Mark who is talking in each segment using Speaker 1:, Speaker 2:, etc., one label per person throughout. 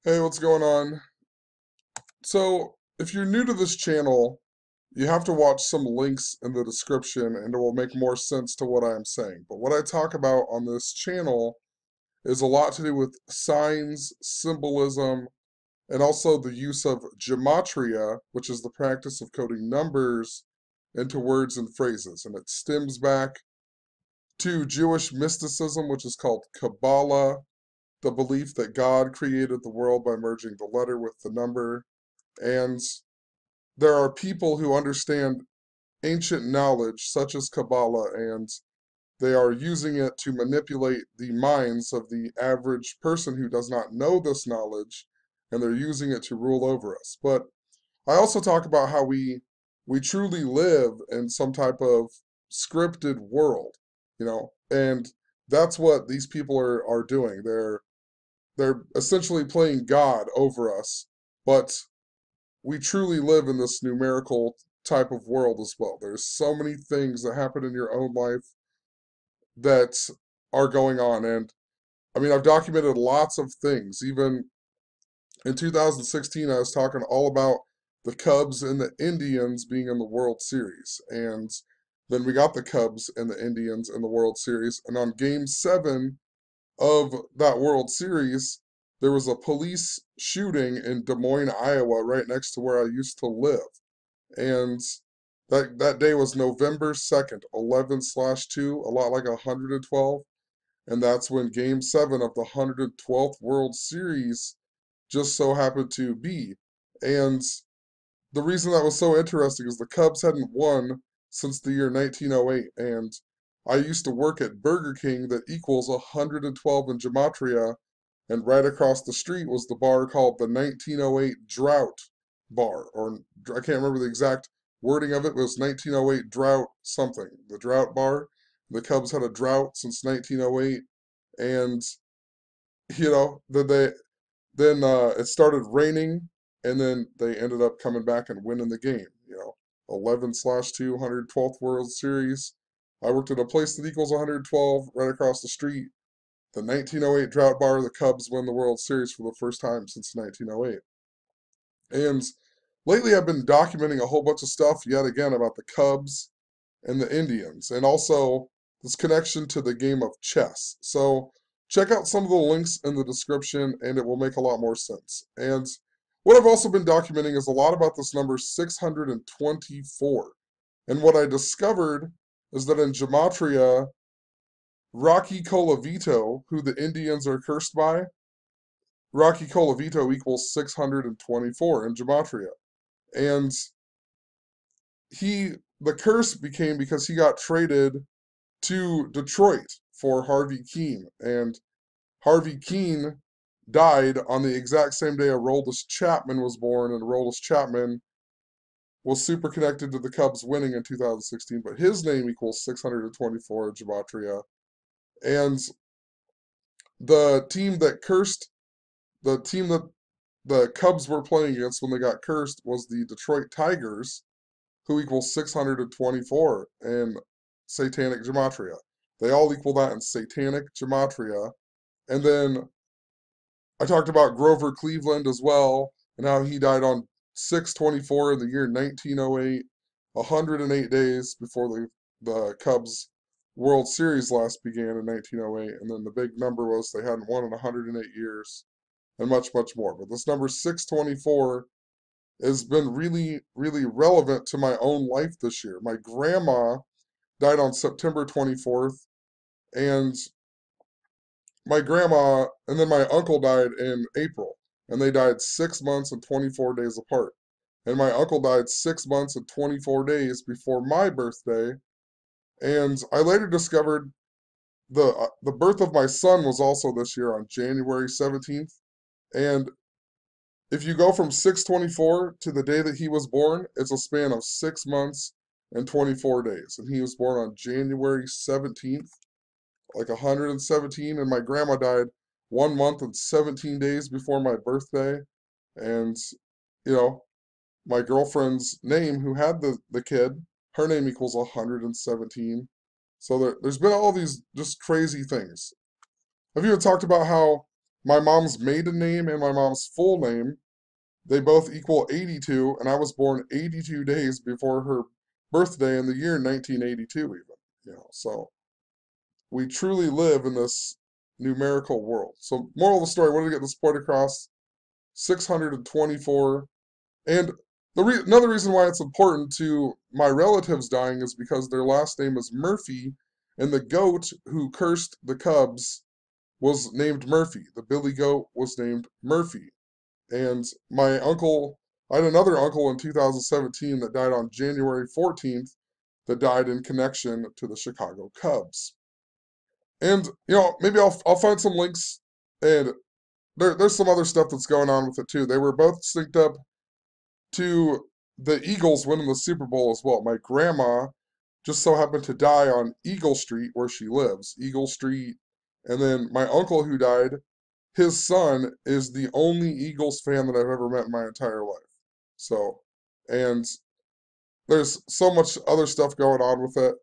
Speaker 1: Hey, what's going on? So, if you're new to this channel, you have to watch some links in the description and it will make more sense to what I am saying. But what I talk about on this channel is a lot to do with signs, symbolism, and also the use of gematria, which is the practice of coding numbers into words and phrases. And it stems back to Jewish mysticism, which is called Kabbalah, the belief that God created the world by merging the letter with the number. And there are people who understand ancient knowledge, such as Kabbalah, and they are using it to manipulate the minds of the average person who does not know this knowledge, and they're using it to rule over us. But I also talk about how we truly live in some type of scripted world, and that's what these people are doing. They're essentially playing God over us, but we truly live in this numerical type of world as well. There's so many things that happen in your own life that are going on. And I mean, I've documented lots of things. Even in 2016, I was talking all about the Cubs and the Indians being in the World Series. And then we got the Cubs and the Indians in the World Series. And on game 7 of that World Series, there was a police shooting in Des Moines, Iowa, right next to where I used to live. And that day was November 2nd, 11/2, a lot like 112. And that's when game 7 of the 112th World Series just so happened to be. And the reason that was so interesting is the Cubs hadn't won since the year 1908. And I used to work at Burger King that equals 112 in gematria. And right across the street was the bar called the 1908 Drought Bar. Or I can't remember the exact wording of it, but it was 1908 Drought something. The Drought Bar. The Cubs had a drought since 1908. And, then it started raining, and then they ended up coming back and winning the game. 11/2, 112th World Series. I worked at a place that equals 112 right across the street. The 1908 Drought Bar, the Cubs win the World Series for the first time since 1908. And lately I've been documenting a whole bunch of stuff yet again about the Cubs and the Indians, and also this connection to the game of chess. So check out some of the links in the description and it will make a lot more sense. And what I've also been documenting is a lot about this number 624. And what I discovered is that in Gematria, Rocky Colavito, who the Indians are cursed by, Rocky Colavito equals 624 in Gematria. And the curse became because he got traded to Detroit for Harvey Keene. And Harvey Keene died on the exact same day Aroldis Chapman was born, and Aroldis Chapman was super connected to the Cubs winning in 2016, but his name equals 624 in Gematria. And the team that cursed, the team that the Cubs were playing against when they got cursed was the Detroit Tigers, who equals 624 in Satanic Gematria. They all equal that in Satanic Gematria. And then I talked about Grover Cleveland as well, and how he died on 6/24 in the year 1908, 108 days before the Cubs World Series last began in 1908. And then the big number was they hadn't won in 108 years, and much, much more. But this number 6/24 has been really, really relevant to my own life this year. My grandma died on September 24th, and my grandma and then my uncle died in April, and they died 6 months and 24 days apart. And my uncle died 6 months and 24 days before my birthday. And I later discovered the birth of my son was also this year on January 17th. And if you go from 6/24 to the day that he was born, it's a span of 6 months and 24 days. And he was born on January 17th, like 117, and my grandma died 1 month and 17 days before my birthday. And, you know, my girlfriend's name, who had the kid, her name equals 117. So there's been all these just crazy things. Have you ever talked about how my mom's maiden name and my mom's full name, they both equal 82, and I was born 82 days before her birthday in the year 1982 even, So we truly live in this numerical world. So moral of the story, what did I get this point across? 624. And another reason why it's important to my relatives dying is because their last name is Murphy, and the goat who cursed the cubs was named Murphy. The billy goat was named Murphy. And my uncle, I had another uncle in 2017 that died on January 14th that died in connection to the Chicago Cubs. And, maybe I'll find some links, and there's some other stuff that's going on with it too. They were both synced up to the Eagles winning the Super Bowl as well. My grandma just so happened to die on Eagle Street where she lives. Eagle Street. And then my uncle who died, his son is the only Eagles fan that I've ever met in my entire life. So, and there's so much other stuff going on with it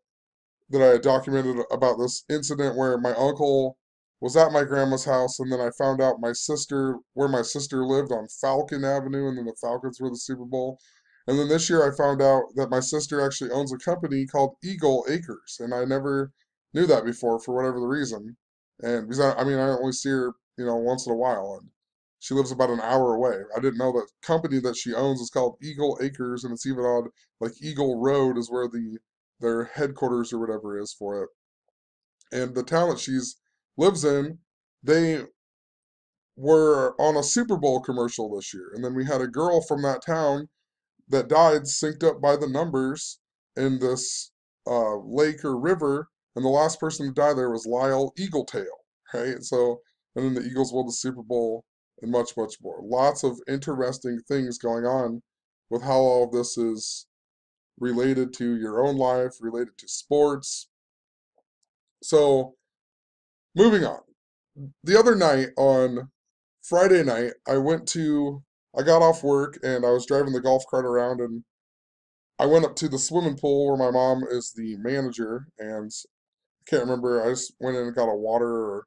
Speaker 1: that I had documented about this incident where my uncle was at my grandma's house, and then I found out where my sister lived on Falcon Avenue, and then the Falcons were the Super Bowl. And then this year I found out that my sister actually owns a company called Eagle Acres, and I never knew that before for whatever the reason. And because I only see her, once in a while, and she lives about an hour away. I didn't know that company that she owns is called Eagle Acres, and it's even on like Eagle Road is where their headquarters or whatever is for it. And the town that she's lives in, they were on a Super Bowl commercial this year. And then we had a girl from that town that died synced up by the numbers in this lake or river. And the last person to die there was Lyle Eagletail, right? So, and then the Eagles won the Super Bowl and much, much more. Lots of interesting things going on with how all of this is related to your own life, related to sports. So, moving on. The other night, on Friday night, I got off work and I was driving the golf cart around, and I went up to the swimming pool where my mom is the manager, and I can't remember, I just went in and got a water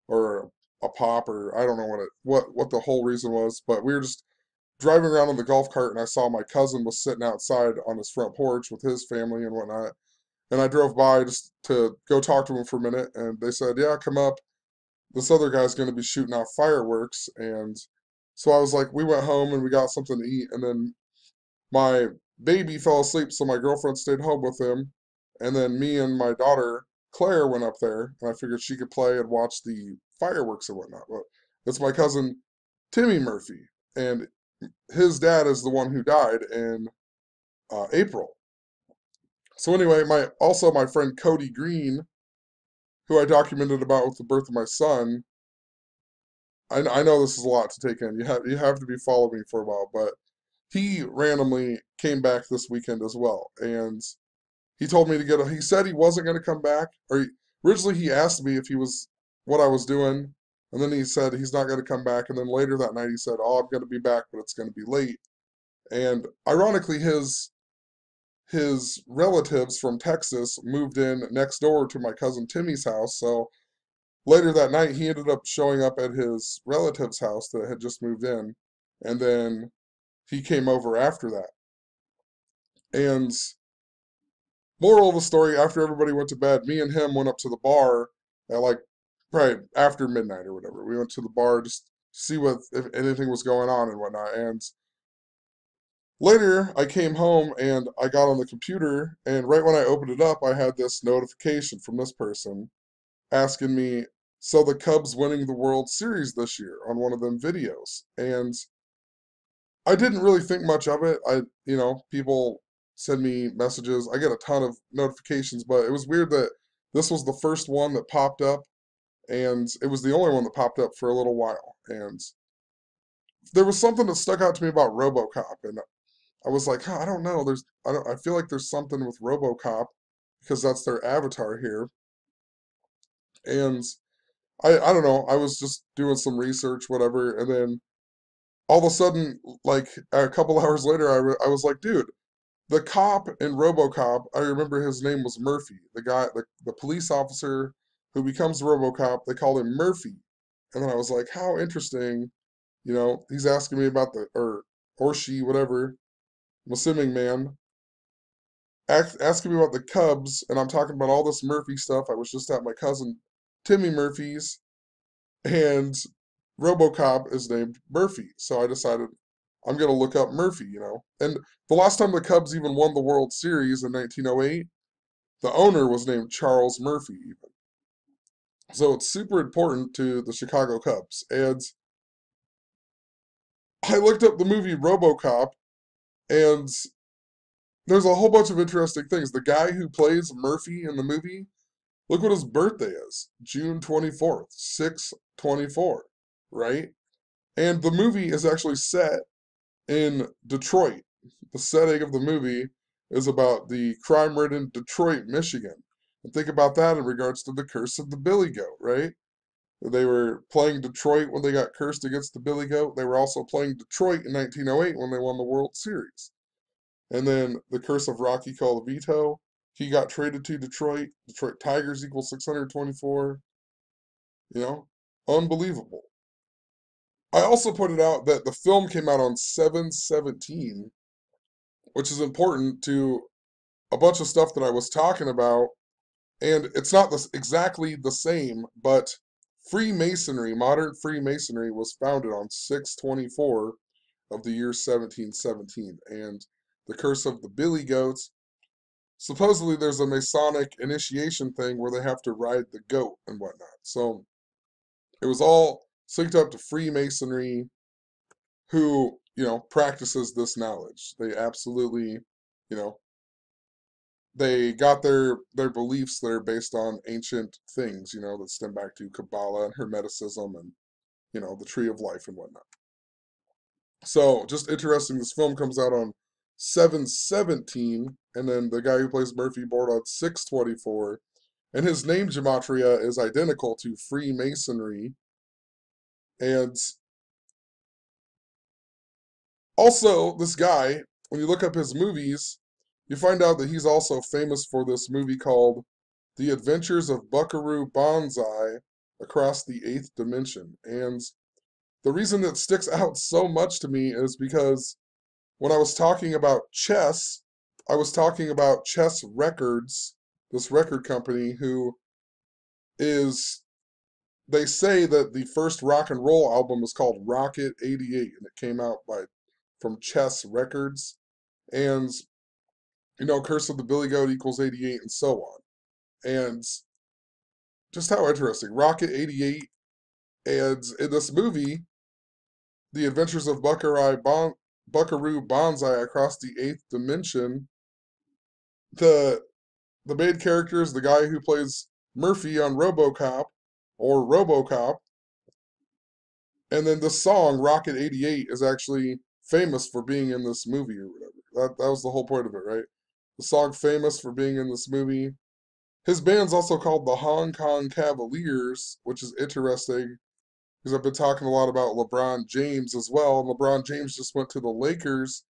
Speaker 1: or a pop, or I don't know what the whole reason was, but we were just driving around on the golf cart, and I saw my cousin was sitting outside on his front porch with his family and whatnot. And I drove by just to go talk to him for a minute, and they said, "Yeah, come up. This other guy's going to be shooting off fireworks." And so I was like, we went home and we got something to eat, and then my baby fell asleep, so my girlfriend stayed home with him, and then me and my daughter Claire went up there, and I figured she could play and watch the fireworks and whatnot. But it's my cousin Timmy Murphy, and his dad is the one who died in April. So anyway, my friend Cody Green, who I documented about with the birth of my son. I know this is a lot to take in. You have to be following me for a while, but he randomly came back this weekend as well, and he told me to he said he wasn't going to come back, originally he asked me if he was what I was doing, and then he said he's not going to come back, and then later that night he said, "Oh, I'm going to be back, but it's going to be late." And ironically, his relatives from Texas moved in next door to my cousin Timmy's house, so later that night, he ended up showing up at his relative's house that had just moved in, and then he came over after that. And moral of the story, after everybody went to bed, me and him went up to the bar at like probably after midnight or whatever. We went to the bar just to see if anything was going on and whatnot. And later, I came home and I got on the computer, and right when I opened it up, I had this notification from this person asking me, "So the Cubs winning the World Series this year," on one of them videos. And I didn't really think much of it. People send me messages. I get a ton of notifications, but it was weird that this was the first one that popped up, and it was the only one that popped up for a little while. And there was something that stuck out to me about Robocop, and I was like, huh, I don't know. I feel like there's something with Robocop because that's their avatar here. And I don't know. I was just doing some research, whatever, and then all of a sudden, like a couple hours later, I was like, dude, the cop in RoboCop, I remember his name was Murphy. The guy, the police officer who becomes RoboCop, they call him Murphy. And then I was like, how interesting, he's asking me about or she, whatever, I'm assuming man, asking me about the Cubs, and I'm talking about all this Murphy stuff. I was just at my cousin Timmy Murphy's, and Robocop is named Murphy. So I decided I'm going to look up Murphy. And the last time the Cubs even won the World Series in 1908, the owner was named Charles Murphy, even. So it's super important to the Chicago Cubs. And I looked up the movie Robocop, and there's a whole bunch of interesting things. The guy who plays Murphy in the movie, look what his birthday is. June 24th, 6/24, right? And the movie is actually set in Detroit. The setting of the movie is about the crime-ridden Detroit, Michigan. And think about that in regards to the curse of the Billy Goat, right? They were playing Detroit when they got cursed against the Billy Goat. They were also playing Detroit in 1908 when they won the World Series. And then the curse of Rocky Colavito. He got traded to Detroit. Detroit Tigers equals 624. You know, unbelievable. I also pointed out that the film came out on 7/17, which is important to a bunch of stuff that I was talking about. And it's not exactly the same, but Freemasonry, modern Freemasonry, was founded on 6/24 of the year 1717. And the curse of the Billy Goats, supposedly there's a Masonic initiation thing where they have to ride the goat and whatnot. So it was all synced up to Freemasonry, who, practices this knowledge. They absolutely, you know, they got their beliefs that are based on ancient things, that stem back to Kabbalah and Hermeticism and, the tree of life and whatnot. So just interesting, this film comes out on 7/17, and then the guy who plays Murphy born on 6/24, and his name gematria is identical to Freemasonry. And also, this guy, when you look up his movies, you find out that he's also famous for this movie called The Adventures of Buckaroo Banzai Across the Eighth Dimension. And the reason it sticks out so much to me is because when I was talking about chess, I was talking about Chess Records, this record company who is, they say that the first rock and roll album is called Rocket 88, and it came out from Chess Records. And, Curse of the Billy Goat equals 88 and so on. And just how interesting. Rocket 88, and in this movie, The Adventures of Buckaroo Banzai Across the Eighth Dimension, the the main character is the guy who plays Murphy on RoboCop, and then the song Rocket 88 is actually famous for being in this movie or whatever. That was the whole point of it, right? The song famous for being in this movie. His band's also called the Hong Kong Cavaliers, which is interesting because I've been talking a lot about LeBron James as well. And LeBron James just went to the Lakers,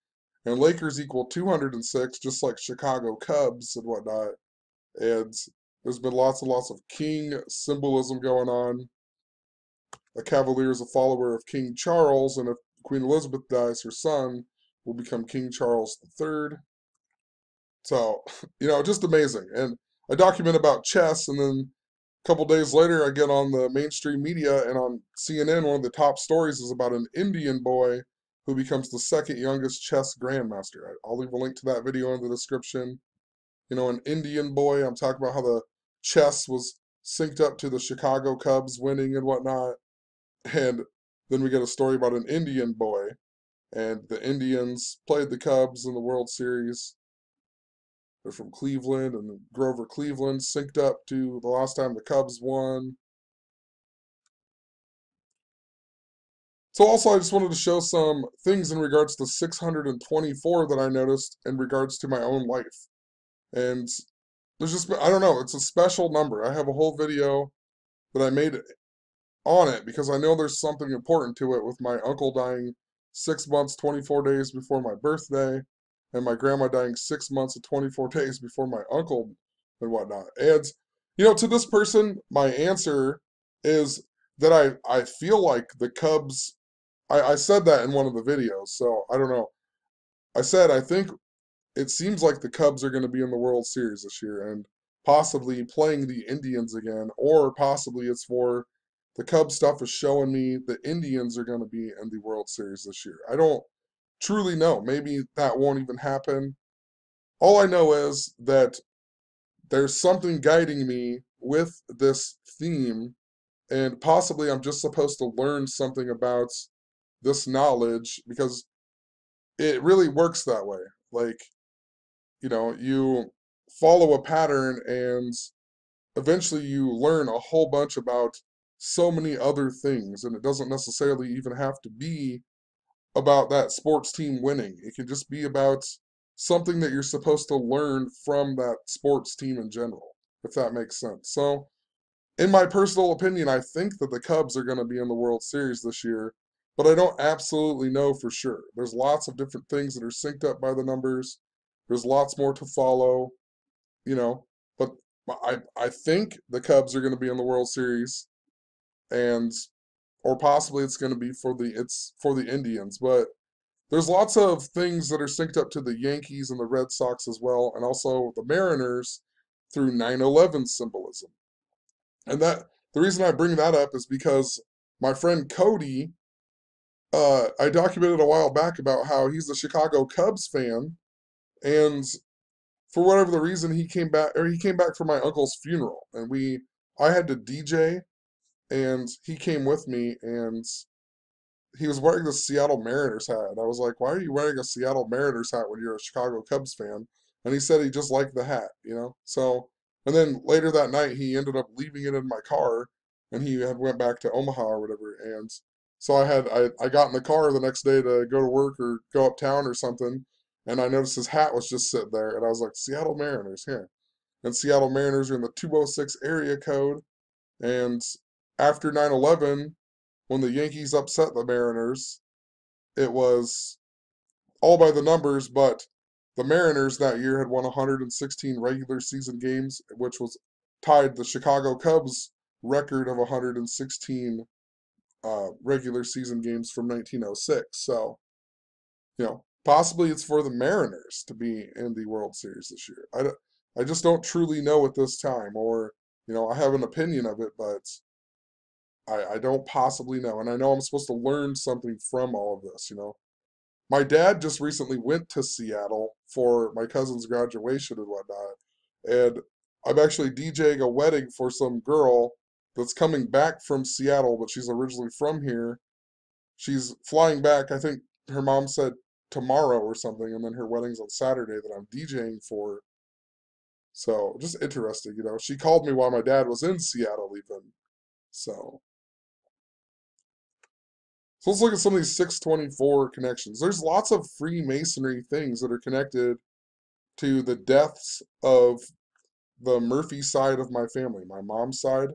Speaker 1: and Lakers equal 206, just like Chicago Cubs and whatnot. And there's been lots and lots of king symbolism going on. A cavalier is a follower of King Charles, and if Queen Elizabeth dies, her son will become King Charles III. So, just amazing. And I document about chess, and then a couple days later, I get on the mainstream media, and on CNN, one of the top stories is about an Indian boy who becomes the second youngest chess grandmaster. I'll leave a link to that video in the description. An Indian boy. I'm talking about how the chess was synced up to the Chicago Cubs winning and whatnot. And then we get a story about an Indian boy, and the Indians played the Cubs in the World Series. They're from Cleveland, and Grover Cleveland synced up to the last time the Cubs won. So also, I just wanted to show some things in regards to 624 that I noticed in regards to my own life. And there's just, I don't know, it's a special number. I have a whole video that I made on it because I know there's something important to it with my uncle dying 6 months, 24 days before my birthday, and my grandma dying 6 months and 24 days before my uncle and whatnot. And, to this person, my answer is that I feel like the Cubs, I said that in one of the videos, so I don't know. I said I think it seems like the Cubs are going to be in the World Series this year and possibly playing the Indians again, or possibly it's for the Cubs stuff is showing me the Indians are going to be in the World Series this year. I don't truly know. Maybe that won't even happen. All I know is that there's something guiding me with this theme, and possibly I'm just supposed to learn something about this knowledge because it really works that way. Like, you follow a pattern and eventually you learn a whole bunch about so many other things, and it doesn't necessarily even have to be about that sports team winning. It can just be about something that you're supposed to learn from that sports team in general, if that makes sense. So, in my personal opinion, I think that the Cubs are going to be in the World Series this year, but I don't absolutely know for sure. There's lots of different things that are synced up by the numbers. There's lots more to follow, you know, but I think the Cubs are going to be in the World Series, and or possibly it's for the Indians, but there's lots of things that are synced up to the Yankees and the Red Sox as well, and also the Mariners through 9/11 symbolism. And that the reason I bring that up is because my friend Cody, I documented a while back about how he's a Chicago Cubs fan, and for whatever the reason, he came back for my uncle's funeral, and I had to DJ, and he came with me, and he was wearing the Seattle Mariners hat. And I was like, why are you wearing a Seattle Mariners hat when you're a Chicago Cubs fan? And he said he just liked the hat, you know? So, and then later that night, he ended up leaving it in my car, and he had went back to Omaha or whatever. And so I got in the car the next day to go to work or go uptown or something, and I noticed his hat was just sitting there, and I was like, Seattle Mariners, here. And Seattle Mariners are in the 206 area code, and after 9/11, when the Yankees upset the Mariners, it was all by the numbers, but the Mariners that year had won 116 regular season games, which was tied the Chicago Cubs record of 116 regular season games from 1906. So, possibly it's for the Mariners to be in the World Series this year. I just don't truly know at this time, or, I have an opinion of it, but I don't possibly know. And I know I'm supposed to learn something from all of this. My dad just recently went to Seattle for my cousin's graduation and whatnot. And I'm actually DJing a wedding for some girl that's coming back from Seattle, but she's originally from here. She's flying back, I think her mom said tomorrow or something, and then her wedding's on Saturday that I'm DJing for. So just interesting. She called me while my dad was in Seattle even. So So let's look at some of these 624 connections. There's lots of Freemasonry things that are connected to the deaths of the Murphy side of my family, my mom's side.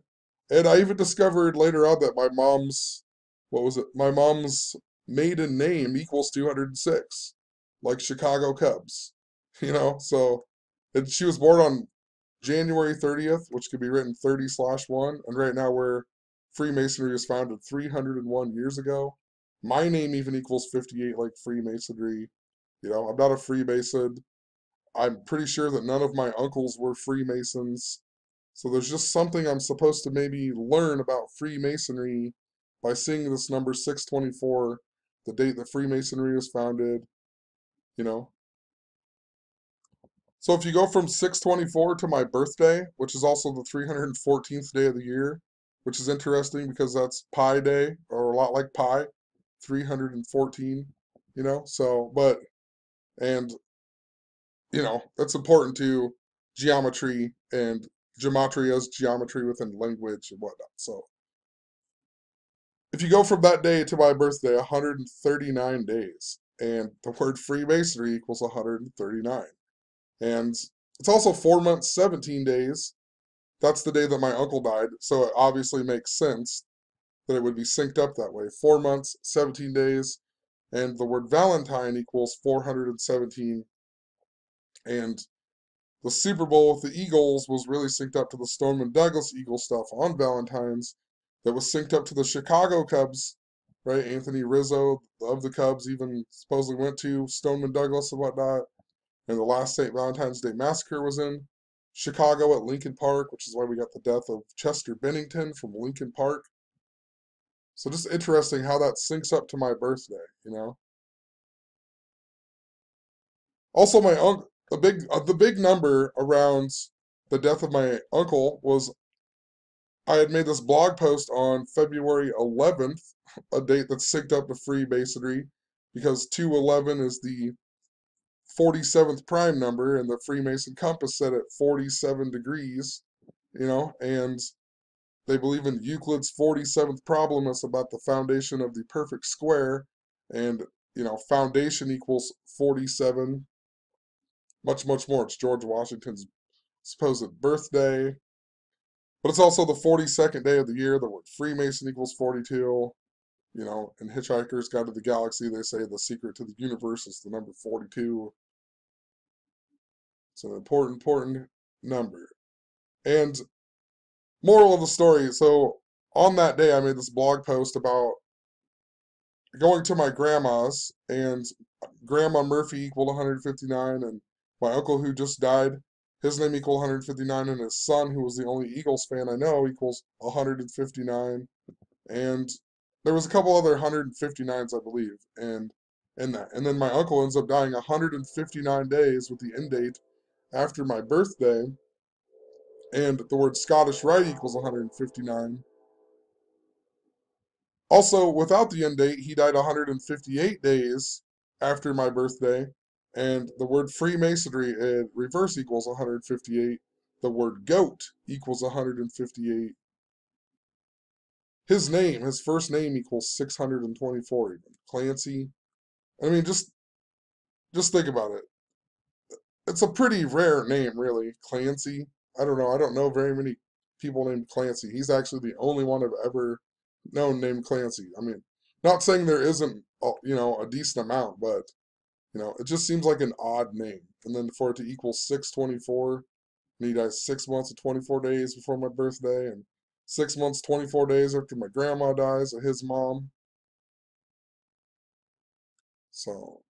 Speaker 1: And I even discovered later on that what was it? My mom's maiden name equals 206, like Chicago Cubs. So and she was born on January 30th, which could be written 30/1, and right now where Freemasonry was founded 301 years ago. My name even equals 58, like Freemasonry. I'm not a Freemason. I'm pretty sure that none of my uncles were Freemasons. So there's just something I'm supposed to maybe learn about Freemasonry by seeing this number 624, the date that Freemasonry was founded, you know. So if you go from 624 to my birthday, which is also the 314th day of the year, which is interesting because that's Pi Day, or a lot like pi, 314, and, that's important to geometry and gematria's geometry within language and whatnot. So if you go from that day to my birthday, 139 days, and the word Freemasonry equals 139. And it's also 4 months, 17 days. That's the day that my uncle died, so it obviously makes sense that it would be synced up that way. 4 months, 17 days, and the word Valentine equals 417. And the Super Bowl with the Eagles was really synced up to the Stoneman Douglas Eagle stuff on Valentine's, that was synced up to the Chicago Cubs, right? Anthony Rizzo of the Cubs even supposedly went to Stoneman Douglas and whatnot. And the last St. Valentine's Day Massacre was in Chicago at Lincoln Park, which is why we got the death of Chester Bennington from Lincoln Park. So just interesting how that syncs up to my birthday, you know. Also, my uncle, the big number around the death of my uncle was I had made this blog post on February 11th, a date that's synced up to Freemasonry, because 211 is the 47th prime number, and the Freemason compass set at 47 degrees, you know, and they believe in Euclid's 47th problem. It's about the foundation of the perfect square, and, you know, foundation equals 47, much, much more. It's George Washington's supposed birthday, but it's also the 42nd day of the year. The word Freemason equals 42. You know, in Hitchhiker's Guide to the Galaxy, they say the secret to the universe is the number 42. It's an important number. And moral of the story, so on that day I made this blog post about going to my grandma's, and Grandma Murphy equaled 159, and my uncle who just died, his name equaled 159, and his son, who was the only Eagles fan I know, equals 159. And there was a couple other 159s, I believe, and in that. And then my uncle ends up dying 159 days with the end date after my birthday, and the word Scottish Rite equals 159. Also, without the end date, he died 158 days after my birthday, and the word Freemasonry in reverse equals 158. The word goat equals 158. His name, his first name equals 624 even. Clancy. I mean, just think about it. It's a pretty rare name, really. Clancy. I don't know. I don't know very many people named Clancy. He's actually the only one I've ever known named Clancy. I mean, not saying there isn't, you know, a decent amount, but you know, it just seems like an odd name. And then for it to equal 624, and he dies 6 months and 24 days before my birthday, and 6 months, 24 days after my grandma dies, of his mom. So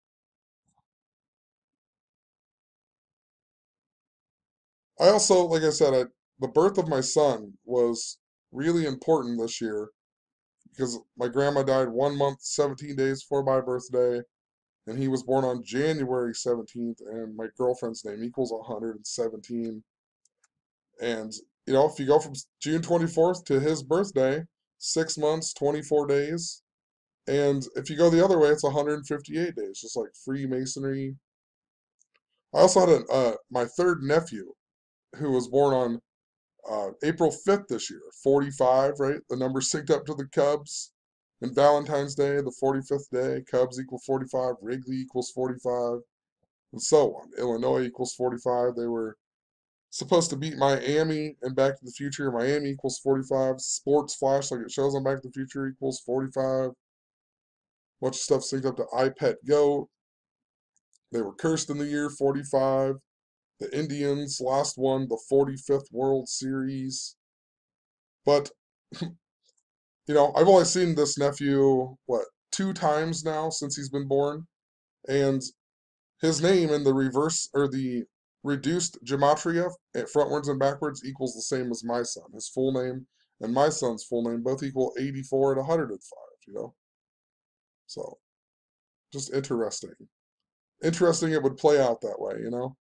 Speaker 1: I also, like I said, the birth of my son was really important this year because my grandma died 1 month, 17 days before my birthday, and he was born on January 17th, and my girlfriend's name equals 117. And, you know, if you go from June 24th to his birthday, 6 months, 24 days. And if you go the other way, it's 158 days, just like Freemasonry. I also had my third nephew who was born on April 5th this year, 45, right? The number synced up to the Cubs. And Valentine's Day, the 45th day, Cubs equal 45, Wrigley equals 45, and so on. Illinois equals 45. They were supposed to beat Miami in Back to the Future. Miami equals 45. Sports Flash, like it shows on Back to the Future, equals 45. Bunch of stuff synced up to iPet Go. They were cursed in the year 45. The Indians last won the 45th World Series. But, you know, I've only seen this nephew, what, 2 times now since he's been born. And his name in the reverse, or the reduced gematria, frontwards and backwards, equals the same as my son. His full name and my son's full name both equal 84 and 105, you know? So, just interesting. Interesting it would play out that way, you know?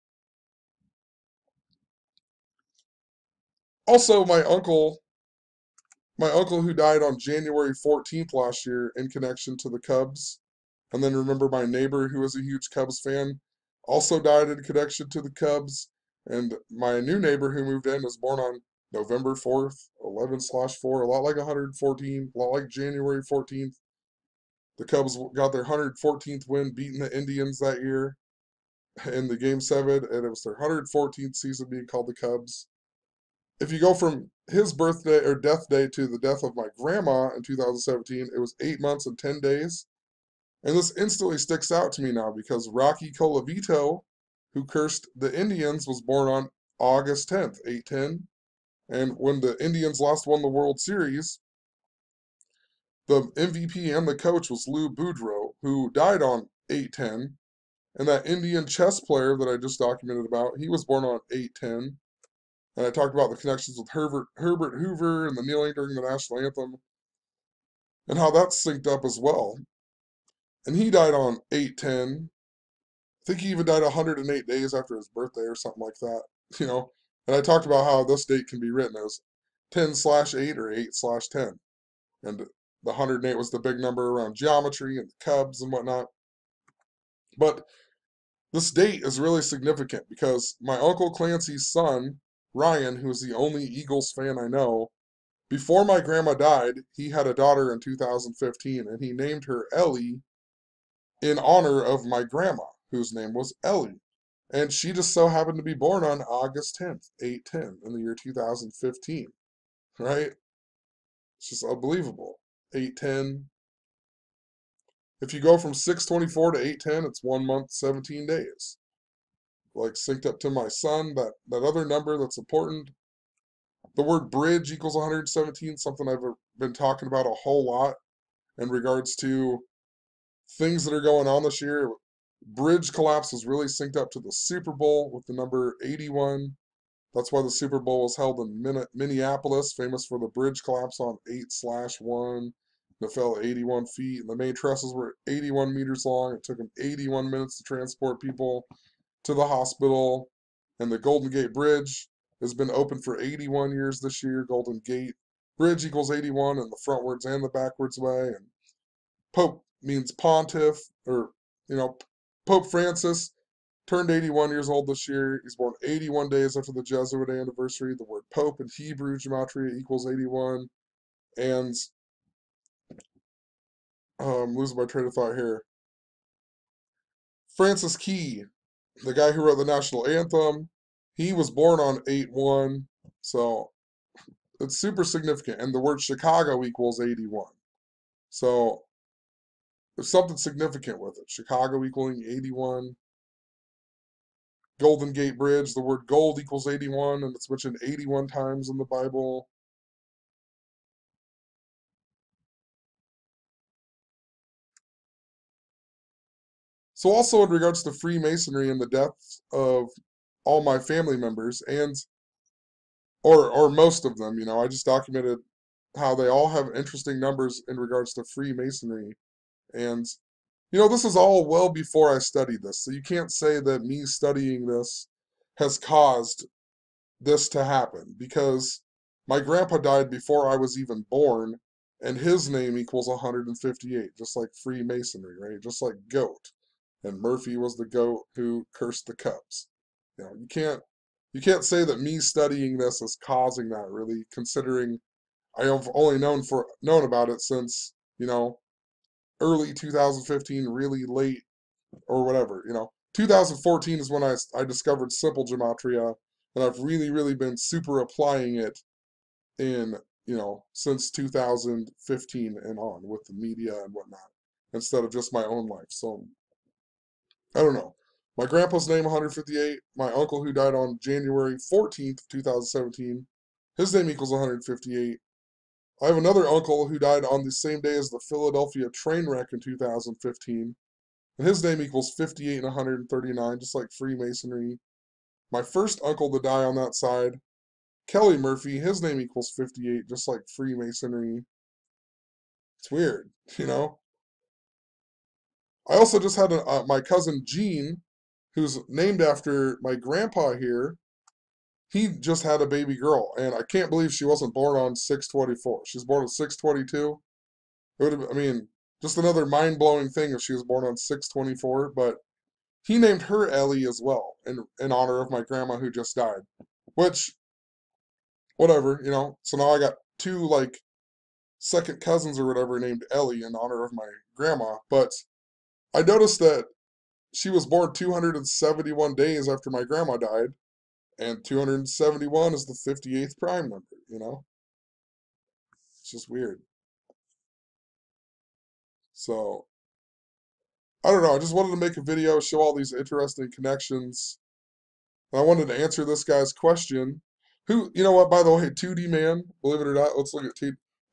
Speaker 1: Also, my uncle who died on January 14th last year in connection to the Cubs, and then remember my neighbor who was a huge Cubs fan, also died in connection to the Cubs, and my new neighbor who moved in was born on November 4th, 11/4, a lot like 114, a lot like January 14th. The Cubs got their 114th win, beating the Indians that year in the Game 7, and it was their 114th season being called the Cubs. If you go from his birthday or death day to the death of my grandma in 2017, it was 8 months and 10 days. And this instantly sticks out to me now because Rocky Colavito, who cursed the Indians, was born on August 10th, 810. And when the Indians last won the World Series, The MVP and the coach was Lou Boudreau, who died on 8/10. And that Indian chess player that I just documented about, he was born on 8/10. And I talked about the connections with Herbert Hoover and the kneeling during the national anthem and how that's synced up as well. And he died on 8/10. I think he even died 108 days after his birthday or something like that. You know, and I talked about how this date can be written as 10/8 or 8/10. And the 108 was the big number around geometry and the Cubs and whatnot. But this date is really significant because my Uncle Clancy's son, Ryan, who's the only Eagles fan I know, before my grandma died, he had a daughter in 2015 and he named her Ellie in honor of my grandma, whose name was Ellie. And she just so happened to be born on August 10th, 8/10, in the year 2015, right? It's just unbelievable. 8/10. If you go from 6/24 to 8/10, it's 1 month, 17 days. Like synced up to my son, that other number that's important. The word bridge equals 117, something I've been talking about a whole lot in regards to things that are going on this year. Bridge collapse is really synced up to the Super Bowl with the number 81. That's why the Super Bowl was held in Minneapolis, famous for the bridge collapse on 8/1. That fell 81 feet, and the main trusses were 81 meters long. It took them 81 minutes to transport people to the hospital. And the Golden Gate Bridge has been open for 81 years this year. Golden Gate Bridge equals 81 in the frontwards and the backwards way. And Pope means pontiff, or, Pope Francis turned 81 years old this year. He's born 81 days after the Jesuit anniversary. The word Pope in Hebrew gematria equals 81. And losing my train of thought here. Francis Key, the guy who wrote the national anthem, he was born on 8/1. So it's super significant. And the word Chicago equals 81. So there's something significant with it. Chicago equaling 81. Golden Gate Bridge, the word gold equals 81, and it's mentioned 81 times in the Bible. So also in regards to Freemasonry and the deaths of all my family members, and or most of them, I just documented how they all have interesting numbers in regards to Freemasonry. And this is all well before I studied this, so you can't say that me studying this has caused this to happen, because my grandpa died before I was even born, and his name equals 158, just like Freemasonry, right? Just like goat. And Murphy was the goat who cursed the Cubs. You can't say that me studying this is causing that, really, considering I have only known about it since, early 2015, really late or whatever. 2014 is when I discovered simple gematria, and I've really, really been super applying it in, since 2015 and on with the media and whatnot, instead of just my own life. So, I don't know. My grandpa's name, 158. My uncle, who died on January 14th, 2017, his name equals 158. I have another uncle who died on the same day as the Philadelphia train wreck in 2015. And his name equals 58 and 139, just like Freemasonry. My first uncle to die on that side, Kelly Murphy, his name equals 58, just like Freemasonry. It's weird, you know? I also just had my cousin Gene, who's named after my grandpa here. He just had a baby girl, and I can't believe she wasn't born on 6/24. She's born on 6/22. It would have, just another mind-blowing thing if she was born on 6/24, but he named her Ellie as well in honor of my grandma who just died. Which, whatever, So now I got two, like, second cousins or whatever named Ellie in honor of my grandma. But I noticed that she was born 271 days after my grandma died, and 271 is the 58th prime number. It's just weird. So, I don't know. I just wanted to make a video, show all these interesting connections. And I wanted to answer this guy's question. Who, you know what, by the way, 2D Man, believe it or not, let's look at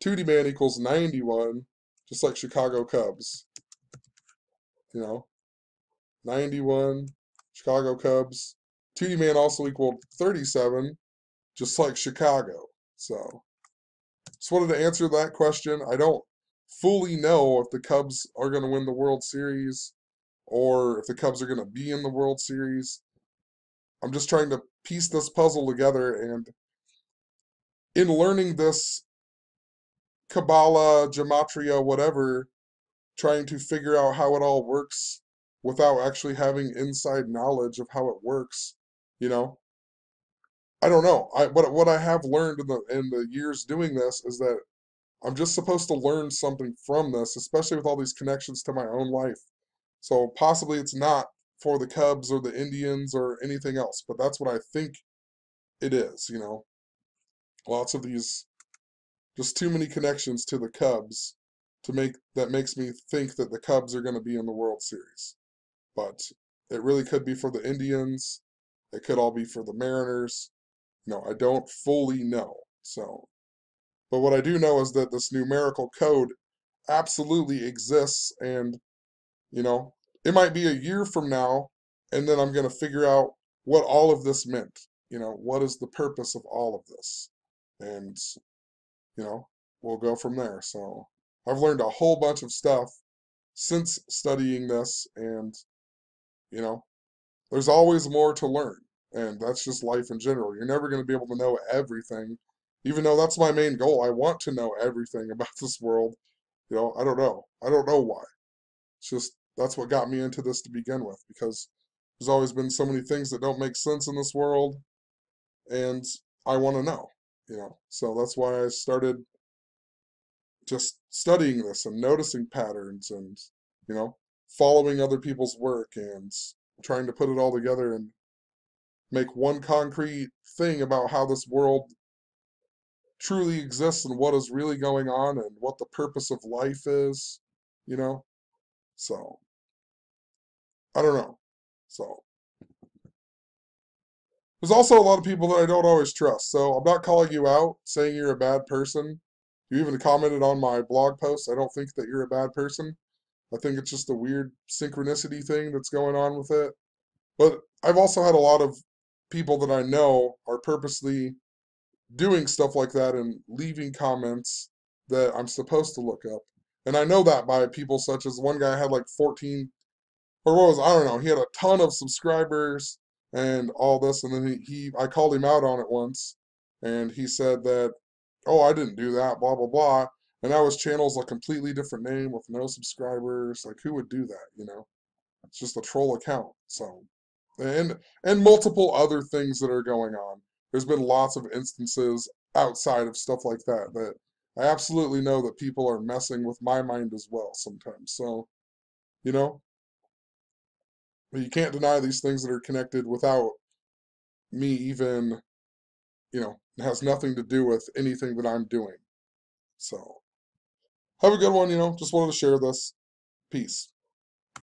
Speaker 1: 2D Man equals 91. just like Chicago Cubs, you know, 91, Chicago Cubs. 2D Man also equaled 37, just like Chicago. So, just wanted to answer that question. I don't fully know if the Cubs are going to win the World Series or if the Cubs are going to be in the World Series. I'm just trying to piece this puzzle together, and in learning this Kabbalah, gematria, whatever, trying to figure out how it all works without actually having inside knowledge of how it works, you know, I don't know. What I have learned in the years doing this is that I'm just supposed to learn something from this, especially with all these connections to my own life. So possibly it's not for the Cubs or the Indians or anything else, but that's what I think it is, you know. Lots of these, just too many connections to the Cubs to make that makes me think that the Cubs are going to be in the World Series. But it really could be for the Indians. It could all be for the Mariners. No, I don't fully know. So, but what I do know is that this numerical code absolutely exists, and you know, it might be a year from now, and then I'm going to figure out what all of this meant. You know, what is the purpose of all of this? And, you know, we'll go from there. So I've learned a whole bunch of stuff since studying this, and, you know, there's always more to learn. And that's just life in general. You're never going to be able to know everything, even though that's my main goal. I want to know everything about this world. You know, I don't know. I don't know why. It's just that's what got me into this to begin with, because there's always been so many things that don't make sense in this world, and I want to know, you know. So that's why I started just studying this and noticing patterns and, you know, following other people's work and trying to put it all together and make one concrete thing about how this world truly exists and what is really going on and what the purpose of life is, you know. So I don't know. So there's also a lot of people that I don't always trust. So I'm not calling you out, saying you're a bad person. You even commented on my blog post. I don't think that you're a bad person. I think it's just a weird synchronicity thing that's going on with it. But I've also had a lot of people that I know are purposely doing stuff like that and leaving comments that I'm supposed to look up. And I know that by people such as one guy had like 14, or what was, I don't know, he had a ton of subscribers and all this, and then I called him out on it once, and he said that, oh, I didn't do that, blah blah blah, and now his channel's a completely different name with no subscribers. Like, who would do that, you know? It's just a troll account. So, and and multiple other things that are going on. There's been lots of instances outside of stuff like that that I absolutely know that people are messing with my mind as well sometimes. So, you know, you can't deny these things that are connected without me even, you know, it has nothing to do with anything that I'm doing. So, have a good one, you know, just wanted to share this. Peace.